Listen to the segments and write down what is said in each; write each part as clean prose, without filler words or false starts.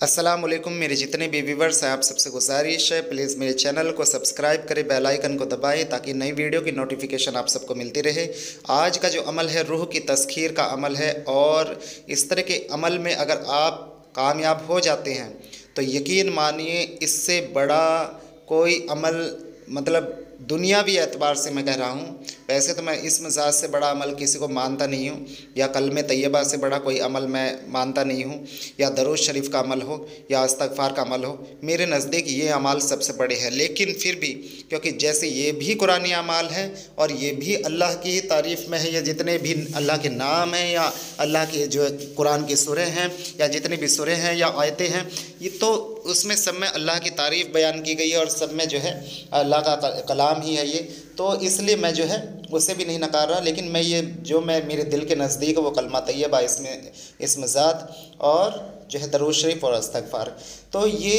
अस्सलाम वालेकुम। मेरे जितने भी व्यूवर्स हैं, आप सबसे गुजारिश है प्लीज़ मेरे चैनल को सब्सक्राइब करें, बेल आइकन को दबाएं ताकि नई वीडियो की नोटिफिकेशन आप सबको मिलती रहे। आज का जो अमल है रूह की तस्खीर का अमल है, और इस तरह के अमल में अगर आप कामयाब हो जाते हैं तो यकीन मानिए इससे बड़ा कोई अमल, मतलब दुनियावी एतबार से मैं कह रहा हूँ। वैसे तो मैं इस मिजाज से बड़ा अमल किसी को मानता नहीं हूँ, या कलमे तैयबा से बड़ा कोई अमल मैं मानता नहीं हूँ, या दरूद शरीफ का अमल हो या इस्तग़फ़ार का अमल हो। मेरे नज़दीक ये अमाल सबसे बड़े हैं। लेकिन फिर भी क्योंकि जैसे ये भी कुरानी अमाल है और ये भी अल्लाह की ही तारीफ़ में है, या जितने भी अल्लाह के नाम हैं या अल्लाह के जो कुरान की सूरह हैं या जितनी भी सूरह हैं या आयतें हैं, ये तो उसमें सब में अल्लाह की तारीफ़ बयान की गई है और सब में जो है अल्लाह का कलाम ही है ये। तो इसलिए मैं जो है उसे भी नहीं नकार रहा, लेकिन मैं ये जो मैं मेरे दिल के नज़दीक है वो कलमा तैयबा, इसमें ज़ात और जो है दरूद शरीफ और इस्तग़फ़ार। तो ये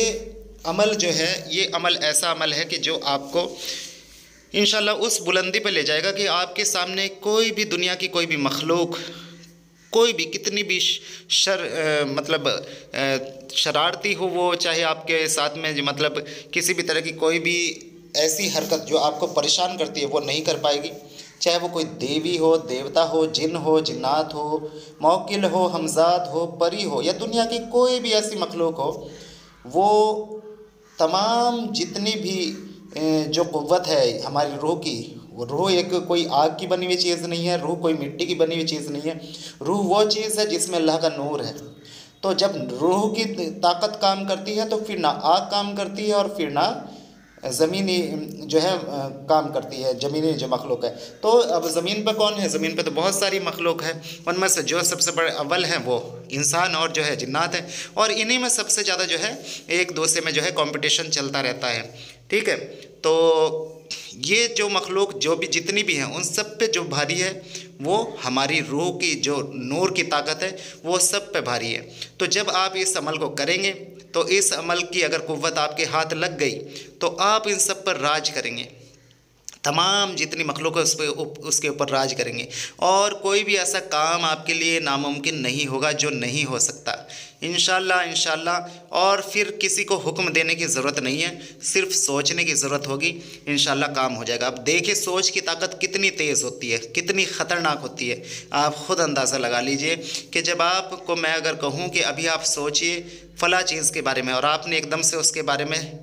अमल जो है, ये अमल ऐसा अमल है कि जो आपको इंशाल्लाह उस बुलंदी पर ले जाएगा कि आपके सामने कोई भी दुनिया की कोई भी मखलूक, कोई भी कितनी भी शरारती हो वो, चाहे आपके साथ में जो मतलब किसी भी तरह की कोई भी ऐसी हरकत जो आपको परेशान करती है वो नहीं कर पाएगी। चाहे वो कोई देवी हो, देवता हो, जिन हो, जिन्नात हो, मौकिल हो, हमजाद हो, परी हो, या दुनिया की कोई भी ऐसी मखलूक हो, वो तमाम जितनी भी जो क़ुव्वत है हमारी रूह की, वो रूह एक कोई आग की बनी हुई चीज़ नहीं है, रूह कोई मिट्टी की बनी हुई चीज़ नहीं है। रूह वो चीज़ है जिसमें अल्लाह का नूर है। तो जब रूह की ताकत काम करती है तो फिर ना आग काम करती है और फिर ना ज़मीनी जो है काम करती है, ज़मीनी जो मखलूक है। तो अब ज़मीन पर कौन है? ज़मीन पर तो बहुत सारी मखलूक है, उनमें से जो सबसे बड़े अव्वल हैं वो इंसान और जो है जिन्नात है, और इन्हीं में सबसे ज़्यादा जो है एक दूसरे में जो है कंपटीशन चलता रहता है। ठीक है, तो ये जो मखलूक जो भी जितनी भी हैं उन सब पे जो भारी है वो हमारी रूह की जो नूर की ताकत है वो सब पे भारी है। तो जब आप इस अमल को करेंगे तो इस अमल की अगर कुव्वत आपके हाथ लग गई तो आप इन सब पर राज करेंगे, तमाम जितनी मखलूक है उसके ऊपर राज करेंगे, और कोई भी ऐसा काम आपके लिए नामुमकिन नहीं होगा जो नहीं हो सकता इंशाल्लाह। और फिर किसी को हुक्म देने की ज़रूरत नहीं है, सिर्फ सोचने की ज़रूरत होगी, इंशाल्लाह काम हो जाएगा। अब देखिए सोच की ताकत कितनी तेज़ होती है, कितनी ख़तरनाक होती है। आप ख़ुद अंदाज़ा लगा लीजिए कि जब आपको मैं अगर कहूँ कि अभी आप सोचिए फ़ला चीज़ के बारे में, और आपने एकदम से उसके बारे में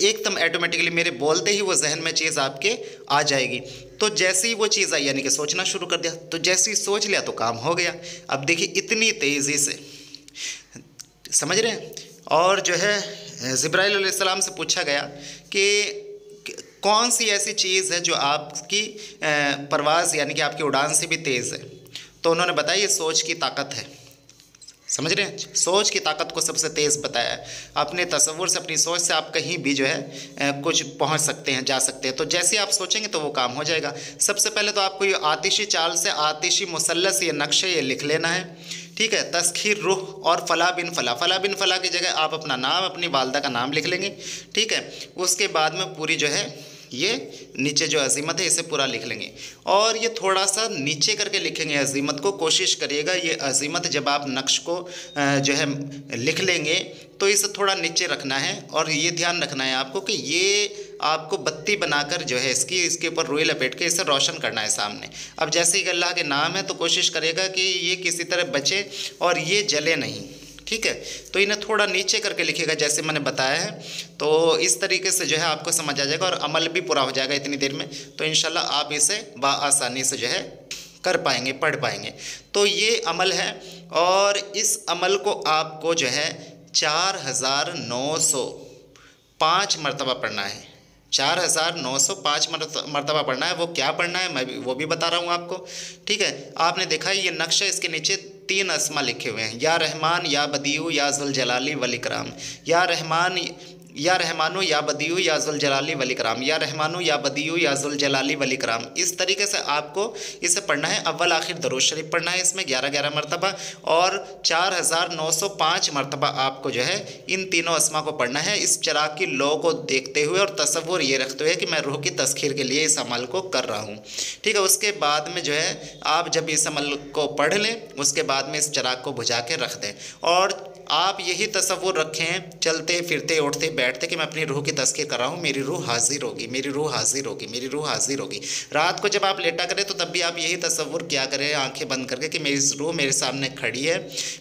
एकदम ऑटोमेटिकली मेरे बोलते ही वो जहन में चीज़ आपके आ जाएगी। तो जैसे ही वो चीज़ आई यानी कि सोचना शुरू कर दिया, तो जैसे ही सोच लिया तो काम हो गया। अब देखिए इतनी तेज़ी से, समझ रहे हैं। और जो है जिब्राइल अलैहिस्सलाम से पूछा गया कि कौन सी ऐसी चीज़ है जो आपकी परवाज़ यानी कि आपकी उड़ान से भी तेज़ है, तो उन्होंने बताया ये सोच की ताकत है। समझ रहे हैं, सोच की ताकत को सबसे तेज़ बताया है। अपने तसव्वुर से, अपनी सोच से आप कहीं भी जो है कुछ पहुंच सकते हैं, जा सकते हैं। तो जैसे आप सोचेंगे तो वो काम हो जाएगा। सबसे पहले तो आपको ये आतिशी चाल से आतिशी मुसल्लस ये नक्शे ये लिख लेना है। ठीक है, तस्खीर रूह और फ़ला बिन फ़ला, फ़ला बिन फ़ला की जगह आप अपना नाम, अपनी वालदा का नाम लिख लेंगे। ठीक है, उसके बाद में पूरी जो है ये नीचे जो अज़ीमत है इसे पूरा लिख लेंगे, और ये थोड़ा सा नीचे करके लिखेंगे अज़ीमत को। कोशिश करिएगा ये अज़ीमत जब आप नक्श को जो है लिख लेंगे तो इसे थोड़ा नीचे रखना है, और ये ध्यान रखना है आपको कि ये आपको बत्ती बनाकर जो है इसके ऊपर रुई लपेट के इसे रोशन करना है सामने। अब जैसे कि अल्लाह के नाम है तो कोशिश करेगा कि ये किसी तरह बचे और ये जले नहीं। ठीक है, तो इन्हें थोड़ा नीचे करके लिखिएगा जैसे मैंने बताया है। तो इस तरीके से जो है आपको समझ आ जाएगा और अमल भी पूरा हो जाएगा इतनी देर में। तो इंशाल्लाह आप इसे बआसानी से जो है कर पाएंगे, पढ़ पाएंगे। तो ये अमल है, और इस अमल को आपको जो है 4905 मरतबा पढ़ना है। 4905 मरतबा पढ़ना है। वो क्या पढ़ना है मैं वो भी बता रहा हूँ आपको। ठीक है, आपने देखा है ये नक्शा, इसके नीचे 3 अस्मा लिखे हुए हैं, या रहमान या बदीउ या ज़ुल जलाली वल इकराम, या रहमान या रहमानो या बदीउ या ज़ुल जलाली वल इकराम, या रहमानो या बदीउ या ज़ुल जलाली वल इकराम। इस तरीके से आपको इसे पढ़ना है। अव्वल आखिर दरूद शरीफ पढ़ना है इसमें 11-11 मरतबा, और 4905 मरतबा आपको जो है इन तीनों अस्मा को पढ़ना है, इस चिराग की लौ को देखते हुए और तसव्वुर ये रखते हुए कि मैं रूह की तस्खीर के लिए इस अमल को कर रहा हूँ। ठीक है, उसके बाद में जो है आप जब इस अमल को पढ़ लें उसके बाद में इस चिराग को बुझा के रख दें, और आप यही तसव्वुर रखें चलते फिरते उठते बैठते कि मैं अपनी रूह की तस्कीर कर रहा हूँ, मेरी रूह हाजिर होगी, मेरी रूह हाजिर होगी, मेरी रूह हाजिर होगी। रात को जब आप लेटा करें तो तब भी आप यही तसव्वुर किया करें आंखें बंद करके कि मेरी रूह मेरे सामने खड़ी है,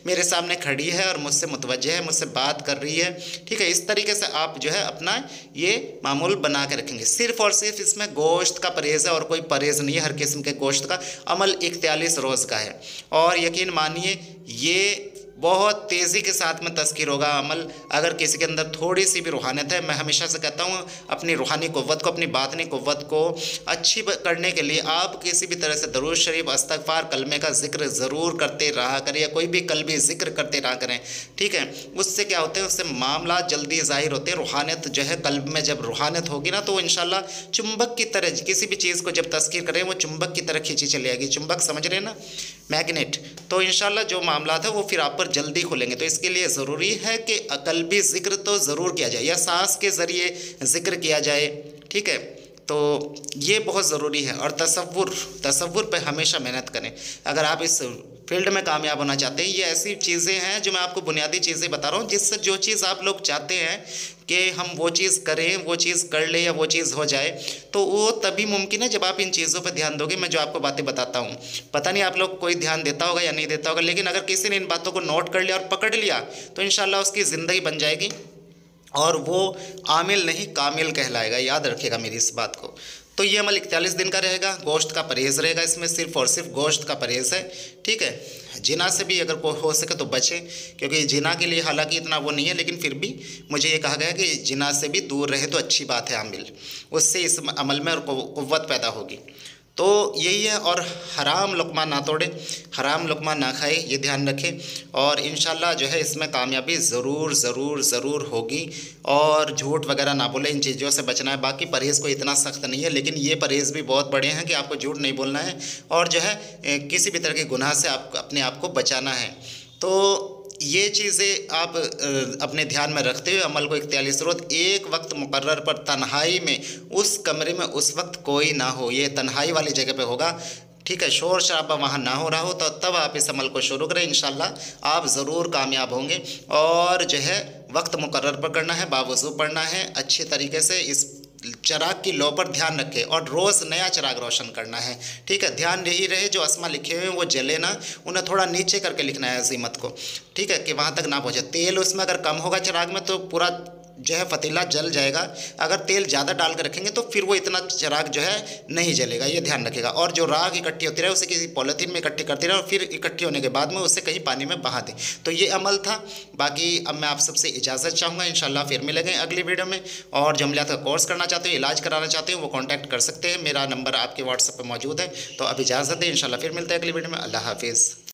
मेरे सामने खड़ी है और मुझसे मुतवज्जह है, मुझसे बात कर रही है। ठीक है, इस तरीके से आप जो है अपना ये मामूल बना के रखेंगे। सिर्फ और सिर्फ इसमें गोश्त का परहेज़ है और कोई परहेज़ नहीं है हर किस्म के गोश्त का। अमल 41 रोज़ का है और यकीन मानिए ये बहुत तेज़ी के साथ में तस्कीर होगा अमल। अगर किसी के अंदर थोड़ी सी भी रूहानियत है, मैं हमेशा से कहता हूँ अपनी रूहानी क़ुव्वत को, अपनी बातनी क़ुव्वत को अच्छी करने के लिए आप किसी भी तरह से दरूद शरीफ, इस्तग़फ़ार, कलमे का ज़िक्र ज़रूर करते रहा करें या कोई भी कल्बी ज़िक्र करते रहा करें। ठीक है, उससे क्या होते हैं, उससे मामला जल्दी ज़ाहिर होते हैं। रूहानियत जो है कल्ब में जब रूहानियत होगी ना तो वो इंशाल्लाह चुंबक की तरह किसी भी चीज़ को जब तस्कीर करें वो चुंबक की तरह खींची चली आएगी। चुंबक समझ रहे हैं ना, मैग्नेट। तो इंशाल्लाह जो मामला है वो फिर आप पर जल्दी खुलेंगे। तो इसके लिए ज़रूरी है कि कल्बी ज़िक्र तो ज़रूर किया जाए या सांस के ज़रिए ज़िक्र किया जाए। ठीक है, तो ये बहुत ज़रूरी है। और तसव्वुर पे हमेशा मेहनत करें अगर आप इस फील्ड में कामयाब होना चाहते हैं। ये ऐसी चीज़ें हैं जो मैं आपको बुनियादी चीज़ें बता रहा हूँ जिससे जो चीज़ आप लोग चाहते हैं कि हम वो चीज़ करें, वो चीज़ कर ले या वो चीज़ हो जाए, तो वो तभी मुमकिन है जब आप इन चीज़ों पर ध्यान दोगे। मैं जो आपको बातें बताता हूँ, पता नहीं आप लोग कोई ध्यान देता होगा या नहीं देता होगा, लेकिन अगर किसी ने इन बातों को नोट कर लिया और पकड़ लिया तो इंशाल्लाह उसकी ज़िंदगी बन जाएगी और वो आमिल नहीं कामिल कहलाएगा। याद रखिएगा मेरी इस बात को। तो ये अमल 41 दिन का रहेगा, गोश्त का परहेज़ रहेगा, इसमें सिर्फ़ और सिर्फ गोश्त का परहेज़ है। ठीक है, जिना से भी अगर कोई हो सके तो बचें, क्योंकि जिना के लिए हालांकि इतना वो नहीं है, लेकिन फिर भी मुझे ये कहा गया कि जिना से भी दूर रहे तो अच्छी बात है आमिल, उससे इस अमल में और क़ुव्वत पैदा होगी। तो यही है। और हराम लुक़मा ना तोड़े, हराम लुक़मा ना खाए, ये ध्यान रखें और इंशाल्लाह जो है इसमें कामयाबी ज़रूर ज़रूर ज़रूर होगी। और झूठ वगैरह ना बोले, इन चीज़ों से बचना है। बाकी परहेज़ कोई इतना सख्त नहीं है, लेकिन ये परहेज़ भी बहुत बड़े हैं कि आपको झूठ नहीं बोलना है और जो है किसी भी तरह के गुनाह से आप अपने आप को बचाना है। तो ये चीज़ें आप अपने ध्यान में रखते हुए अमल को 41 रोज़ एक वक्त मुकर्रर पर तन्हाई में उस कमरे में उस वक्त कोई ना हो, ये तन्हाई वाली जगह पे होगा। ठीक है, शोर शराबा वहाँ ना हो रहा हो, तो तब आप इस अमल को शुरू करें। इंशाल्लाह आप ज़रूर कामयाब होंगे। और जो है वक्त मुकर्रर पर करना है, बावज़ू पढ़ना है अच्छे तरीके से। इस चिराग की लो पर ध्यान रखें और रोज़ नया चिराग रोशन करना है। ठीक है, ध्यान यही रहे जो अस्मा लिखे हुए हैं वो जले ना, उन्हें थोड़ा नीचे करके लिखना है अज़ीमत को। ठीक है, कि वहाँ तक ना पहुँचे। तेल उसमें अगर कम होगा चिराग में तो पूरा जो है पतीला जल जाएगा। अगर तेल ज़्यादा डाल कर रखेंगे तो फिर वो इतना चिराग जो है नहीं जलेगा, ये ध्यान रखिएगा। और जो राख इकट्ठी होती रहे उसे किसी पॉलीथीन में इकट्ठी करती रहे और फिर इकट्ठी होने के बाद में उसे कहीं पानी में बहा दें। तो ये अमल था। बाकी अब मैं आप सबसे इजाज़त चाहूँगा, इंशाल्लाह फिर मिलेंगे अगली वीडियो में। और जो अमलियात का कोर्स करना चाहते हो, इलाज कराना चाहते हो, वो कॉन्टैक्ट कर सकते हैं। मेरा नंबर आपके व्हाट्सएप पर मौजूद है। तो अब इजाज़त है, इंशाल्लाह फिर मिलते हैं अगली वीडियो में। अल्लाह हाफिज़।